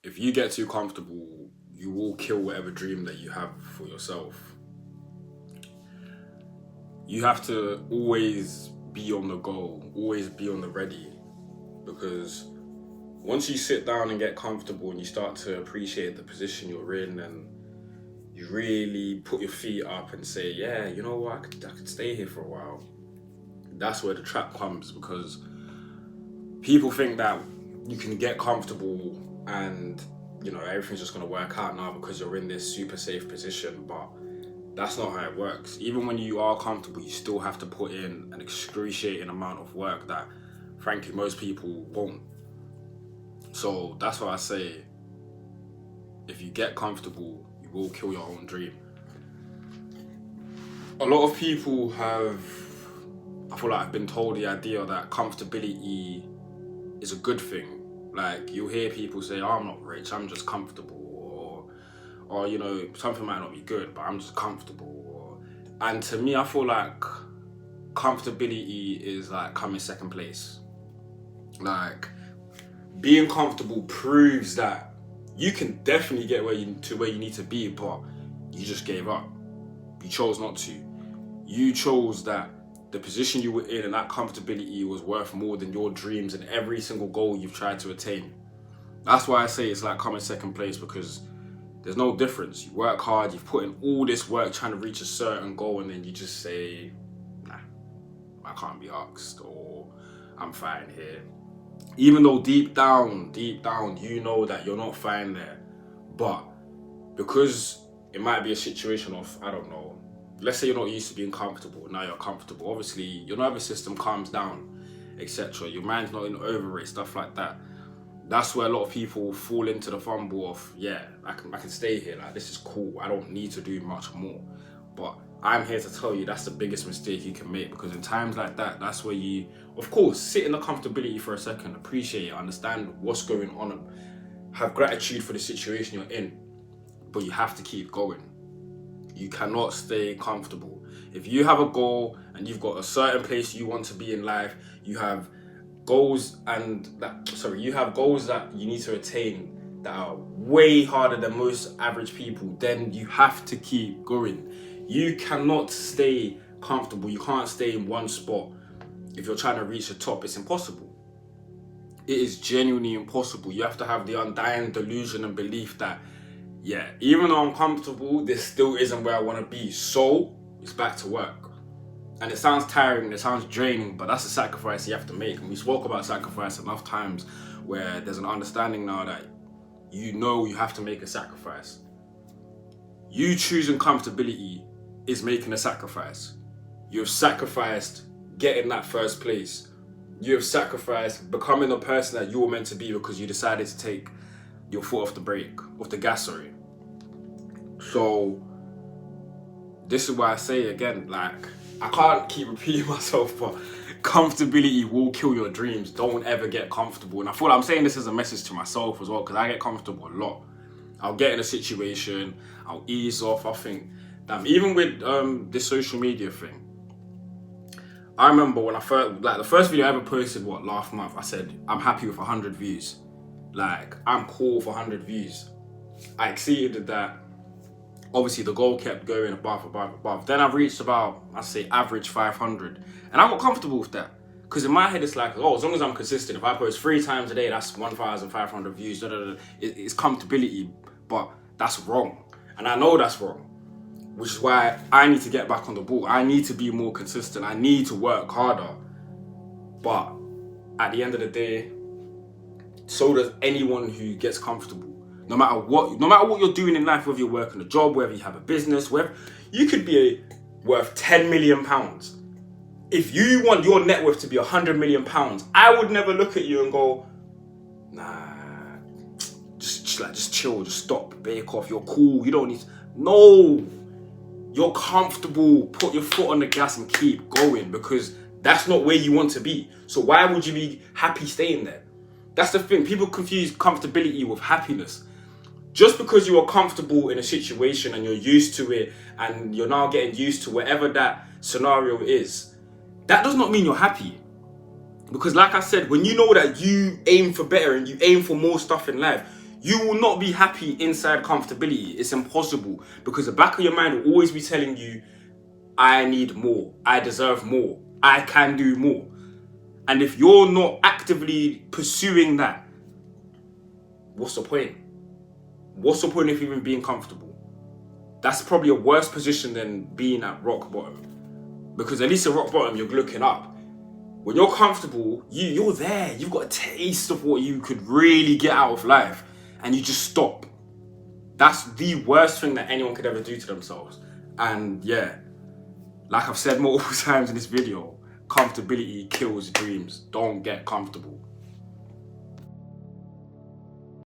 if you get too comfortable, you will kill whatever dream that you have for yourself. You have to always be on the go, always be on the ready, because once you sit down and get comfortable and you start to appreciate the position you're in, and you really put your feet up and say, yeah, you know what, I could stay here for a while. That's where the trap comes, because people think that you can get comfortable and everything's just going to work out now because you're in this super safe position, but that's not how it works. Even when you are comfortable, you still have to put in an excruciating amount of work that frankly most people won't. So that's why I say, if you get comfortable, you will kill your own dream. A lot of people I feel like I've been told the idea that comfortability is a good thing. Like, you'll hear people say, oh, I'm not rich, I'm just comfortable, or something might not be good, but I'm just comfortable. And to me, I feel like comfortability is like coming second place. Like, being comfortable proves that you can definitely get where you need to be, but you just gave up. You chose not to. You chose that the position you were in and that comfortability was worth more than your dreams and every single goal you've tried to attain. That's why I say it's like coming second place, because there's no difference. You work hard, you've put in all this work trying to reach a certain goal, and then you just say, nah, I can't be asked, or I'm fine here. Even though deep down, you know that you're not fine there. But because it might be a situation of, I don't know, let's say you're not used to being comfortable, now you're comfortable. Obviously, your nervous system calms down, etc. Your mind's not in over it, stuff like that. That's where a lot of people fall into the fumble of, yeah, I can stay here, like, this is cool, I don't need to do much more. But I'm here to tell you that's the biggest mistake you can make, because in times like that, that's where you, of course, sit in the comfortability for a second, appreciate it, understand what's going on, and have gratitude for the situation you're in. But you have to keep going. You cannot stay comfortable. If you have a goal and you've got a certain place you want to be in life, you have goals that you need to attain that are way harder than most average people, then you have to keep going. You cannot stay comfortable. You can't stay in one spot. If you're trying to reach the top, it's impossible. It is genuinely impossible. You have to have the undying delusion and belief that, yeah, even though I'm comfortable, this still isn't where I want to be. So it's back to work. And it sounds tiring, it sounds draining, but that's a sacrifice you have to make. And we spoke about sacrifice enough times where there's an understanding now that you have to make a sacrifice. You choosing comfortability is making a sacrifice. You have sacrificed getting that first place. You have sacrificed becoming the person that you were meant to be because you decided to take your foot off the gas, sorry. So this is why I say again, like, I can't keep repeating myself, but comfortability will kill your dreams. Don't ever get comfortable. And I feel like I'm saying this as a message to myself as well, because I get comfortable a lot. I'll get in a situation, I'll ease off, I think, damn, even with this social media thing. I remember when the first video I ever posted, last month, I said, I'm happy with 100 views. Like, I'm cool for 100 views. I exceeded that. Obviously, the goal kept going above. Then I've reached about, I say, average 500. And I got comfortable with that. Because in my head, it's like, as long as I'm consistent, if I post 3 times a day, that's 1,500 views. It's comfortability, but that's wrong. And I know that's wrong. Which is why I need to get back on the ball. I need to be more consistent. I need to work harder. But at the end of the day, so does anyone who gets comfortable. No matter what you're doing in life, whether you're working a job, whether you have a business, whether you could be worth £10 million. If you want your net worth to be £100 million, I would never look at you and go, nah, just chill, just stop, bake off, you're cool, you don't need to. No, you're comfortable, put your foot on the gas and keep going, because that's not where you want to be. So why would you be happy staying there? That's the thing, people confuse comfortability with happiness. Just because you are comfortable in a situation and you're used to it and you're now getting used to whatever that scenario is, that does not mean you're happy. Because like I said, when you know that you aim for better and you aim for more stuff in life, You will not be happy inside comfortability. It's impossible, because the back of your mind will always be telling you, I need more, I deserve more, I can do more. And if you're not actively pursuing that, what's the point? What's the point of even being comfortable? That's probably a worse position than being at rock bottom. Because at least at rock bottom, you're looking up. When you're comfortable, you're there. You've got a taste of what you could really get out of life, and you just stop. That's the worst thing that anyone could ever do to themselves. And yeah, like I've said multiple times in this video, comfortability kills dreams. Don't get comfortable.